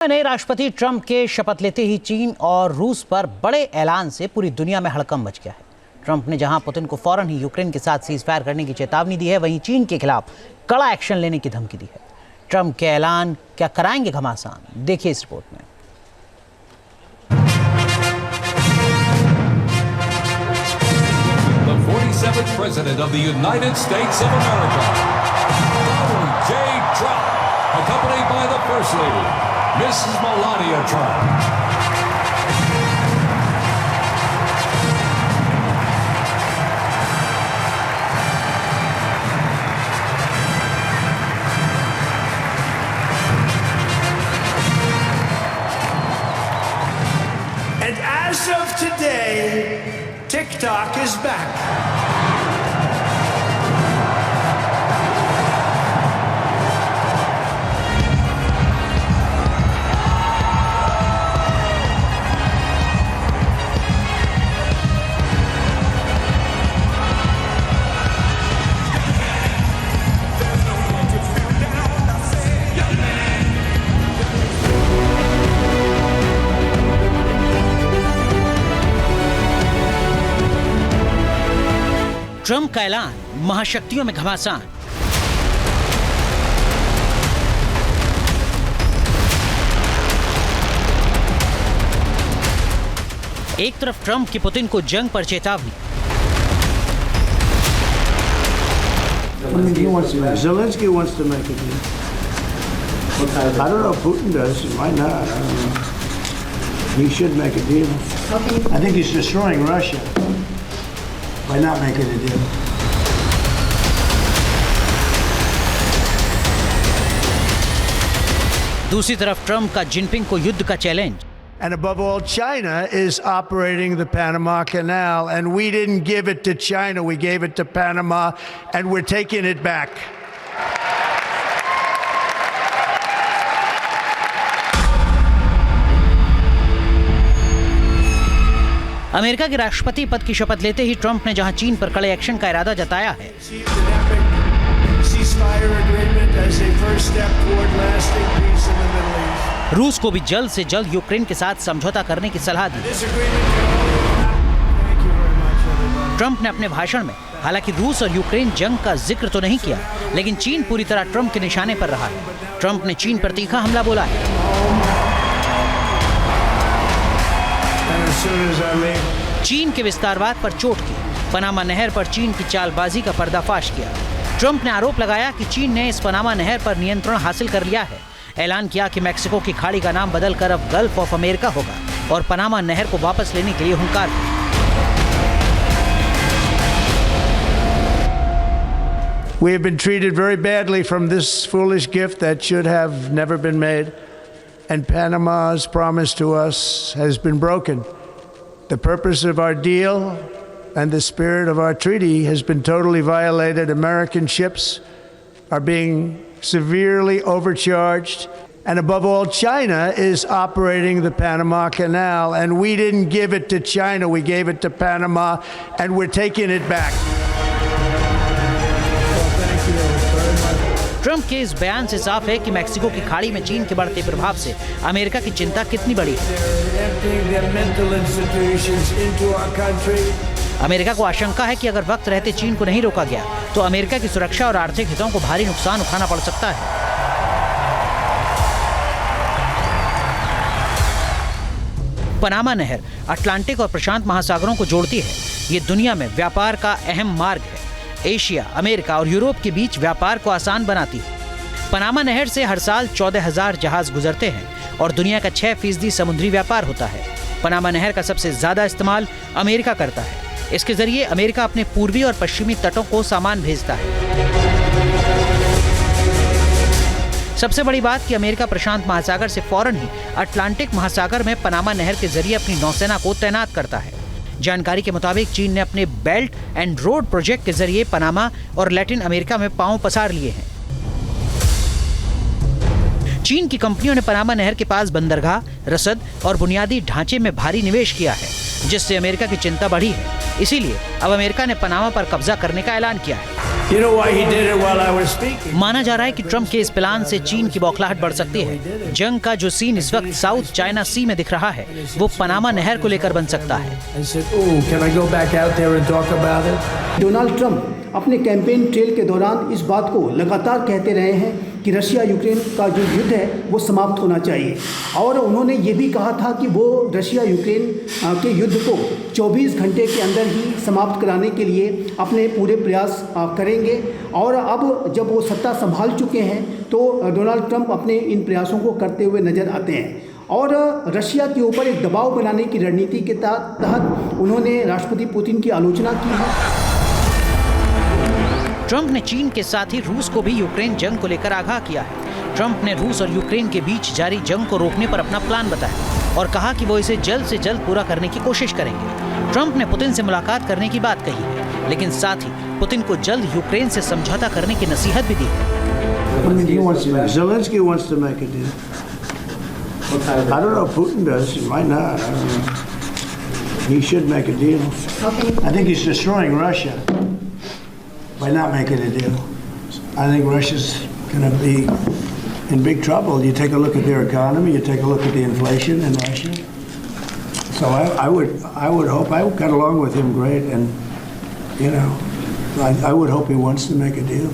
नए राष्ट्रपति ट्रंप के शपथ लेते ही चीन और रूस पर बड़े ऐलान से पूरी दुनिया में हड़कंप मच गया है। ट्रंप ने जहां पुतिन को फौरन ही यूक्रेन के साथ सीजफायर करने की चेतावनी दी है, वहीं चीन के खिलाफ कड़ा एक्शन लेने की धमकी दी है। ट्रंप के ऐलान क्या कराएंगे घमासान, देखिए इस रिपोर्ट में। The 47th President of the United States of America, Donald J. Trump, accompanied by the First Lady, Mrs. Melania Trump. And as of today, TikTok is back. Trump का ऐलान महाशक्तियों में घमासान। एक तरफ ट्रंप की पुतिन को जंग पर चेतावनी। Zelensky wants to make a deal. I don't know if Putin does. He might not. I don't know. He should make a deal. I think he's destroying Russia by not making a deal. दूसरी तरफ Trump का Jinping को युद्ध का challenge. And above all, China is operating the Panama Canal, and we didn't give it to China. We gave it to Panama, and we're taking it back. America के राष्ट्रपति पद की शपथ लेते ही ट्रंप ने जहां चीन पर कड़े एक्शन का इरादा जताया है, रूस को भी जल्द से जल्द यूक्रेन के साथ समझौता करने की सलाह दी। ट्रंप ने अपने भाषण में हालांकि रूस और यूक्रेन जंग का जिक्र तो नहीं किया, लेकिन चीन पूरी तरह ट्रंप के निशाने पर रहा है। ट्रंप ने चीन पर तीखा हमला बोला है। चीन के विस्तारवाद पर चोट की, पनामा नहर पर चीन की चालबाजी का पर्दाफाश किया। ट्रंप ने आरोप लगाया कि चीन ने इस पनामा नहर पर नियंत्रण हासिल कर लिया है। ऐलान किया कि मैक्सिको की खाड़ी का नाम बदलकर अब गल्फ ऑफ अमेरिका होगा और पनामा नहर को वापस लेने के लिए हुंकार दी। We have been treated very badly from this foolish gift that should have never been made, and Panama's promise to us has been broken. The purpose of our deal and the spirit of our treaty has been totally violated. American ships are being severely overcharged, and above all, China is operating the Panama Canal, and we didn't give it to China. We gave it to Panama, and we're taking it back. Trump के इस बयान से साफ है कि Mexico की खाड़ी में चीन के बढ़ते प्रभाव से अमेरिका की चिंता कितनी बड़ी है। अमेरिका को आशंका है कि अगर वक्त रहते चीन को नहीं रोका गया तो अमेरिका की सुरक्षा और आर्थिक हितों को भारी नुकसान उठाना पड़ सकता है। पनामा नहर अटलांटिक और प्रशांत महासागरों को जोड़ती है। ये दुनिया में व्यापार का अहम मार्ग है। एशिया, अमेरिका और यूरोप के बीच व्यापार को आसान बनाती है। पनामा नहर से हर साल 14,000 जहाज गुजरते हैं और दुनिया का 6% समुद्री व्यापार होता है। पनामा नहर का सबसे ज्यादा इस्तेमाल अमेरिका करता है। इसके जरिए अमेरिका अपने पूर्वी और पश्चिमी तटों को सामान भेजता है। सबसे बड़ी बात कि अमेरिका प्रशांत महासागर से फौरन ही अटलांटिक महासागर में पनामा नहर के जरिए अपनी नौसेना को तैनात करता है। जानकारी के मुताबिक चीन ने अपने बेल्ट एंड रोड प्रोजेक्ट के जरिए पनामा और लैटिन अमेरिका में पांव पसार लिए हैं। चीन की कंपनियों ने पनामा नहर के पास बंदरगाह, रसद और बुनियादी ढांचे में भारी निवेश किया है, जिससे अमेरिका की चिंता बढ़ी है। इसीलिए अब अमेरिका ने पनामा पर कब्जा करने का ऐलान किया है। You know why he did it while I was speaking? माना जा रहा है कि ट्रंप के इस प्लान से चीन की बौखलाहट बढ़ सकती है। जंग का जो सीन इस वक्त साउथ चाइना सी में दिख रहा है वो पनामा नहर को लेकर बन सकता है। I said, "Oh, can I go back out there and talk about it?" Donald Trump अपने कैंपेन ट्रेल के दौरान इस बात को लगातार कहते रहे हैं कि रशिया यूक्रेन का जो युद्ध है वो समाप्त होना चाहिए, और उन्होंने ये भी कहा था कि वो रशिया यूक्रेन के युद्ध को 24 घंटे के अंदर ही समाप्त कराने के लिए अपने पूरे प्रयास करेंगे। और अब जब वो सत्ता संभाल चुके हैं तो डोनाल्ड ट्रंप अपने इन प्रयासों को करते हुए नजर आते हैं, और रशिया के ऊपर एक दबाव बनाने की रणनीति के तहत उन्होंने राष्ट्रपति पुतिन की आलोचना की है। ट्रंप ने चीन के साथ ही रूस को भी यूक्रेन जंग को लेकर आगाह किया है। ट्रंप ने रूस और यूक्रेन के बीच जारी जंग को रोकने पर अपना प्लान बताया और कहा कि वो इसे जल्द से जल्द पूरा करने की कोशिश करेंगे। ट्रंप ने पुतिन से मुलाकात करने की बात कही है, लेकिन साथ ही पुतिन को जल्द यूक्रेन से समझौता करने की नसीहत भी दी है। Zelensky wants to make a deal. I don't know if Putin does. He might not. I don't know. He should make a deal. I think he's destroying Russia by not making a deal. I think Russia's going to be in big trouble. You take a look at their economy. You take a look at the inflation in Russia. So I would hope. I got along with him great, and you know, I would hope he wants to make a deal.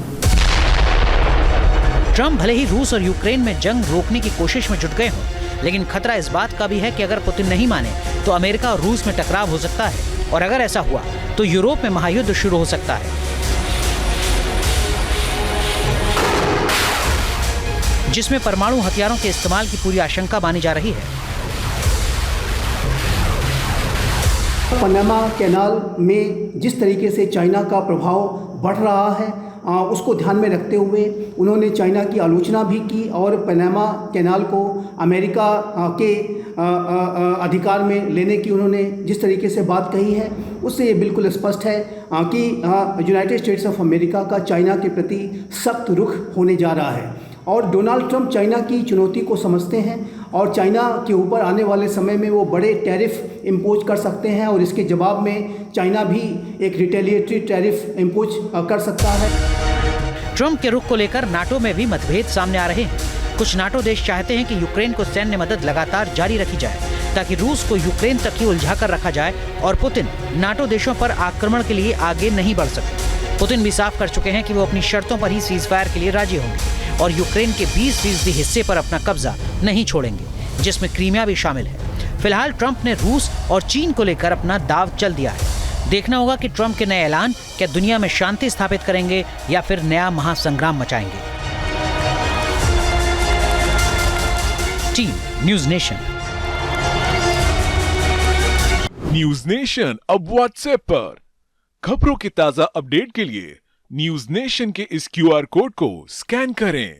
Trump भले ही रूस और Ukraine में जंग रोकने की कोशिश में जुट गए हों, लेकिन खतरा इस बात का भी है कि अगर पुतिन नहीं माने तो अमेरिका और रूस में टकराव हो सकता है, और अगर ऐसा हुआ तो यूरोप में महायुद्ध शुरू हो सकता है, जिसमें परमाणु हथियारों के इस्तेमाल की पूरी आशंका मानी जा रही है। पनामा कैनाल में जिस तरीके से चाइना का प्रभाव बढ़ रहा है उसको ध्यान में रखते हुए उन्होंने चाइना की आलोचना भी की, और पनामा कैनाल को अमेरिका के अधिकार में लेने की उन्होंने जिस तरीके से बात कही है उससे ये बिल्कुल स्पष्ट है कि यूनाइटेड स्टेट्स ऑफ अमेरिका का चाइना के प्रति सख्त रुख होने जा रहा है। और डोनाल्ड ट्रंप चाइना की चुनौती को समझते हैं और चाइना के ऊपर आने वाले समय में वो बड़े टैरिफ इम्पोज कर सकते हैं, और इसके जवाब में चाइना भी एक रिटेलिएटरी टैरिफ इम्पोज कर सकता है। ट्रंप के रुख को लेकर नाटो में भी मतभेद सामने आ रहे हैं। कुछ नाटो देश चाहते हैं कि यूक्रेन को सैन्य मदद लगातार जारी रखी जाए ताकि रूस को यूक्रेन तक ही उलझा कर रखा जाए और पुतिन नाटो देशों पर आक्रमण के लिए आगे नहीं बढ़ सके। पुतिन भी साफ कर चुके हैं कि वो अपनी शर्तों पर ही सीजफायर के लिए राजी होंगे और यूक्रेन के 20% हिस्से पर अपना कब्जा नहीं छोड़ेंगे, जिसमें क्रीमिया भी शामिल है। फिलहाल ट्रंप ने रूस और चीन को लेकर अपना दाव चल दिया है। देखना होगा कि ट्रंप के नए ऐलान क्या दुनिया में शांति स्थापित करेंगे या फिर नया महासंग्राम मचाएंगे। Team news nation. News nation अब व्हाट्सएप पर खबरों की ताजा अपडेट के लिए न्यूज़ नेशन के इस QR कोड को स्कैन करें।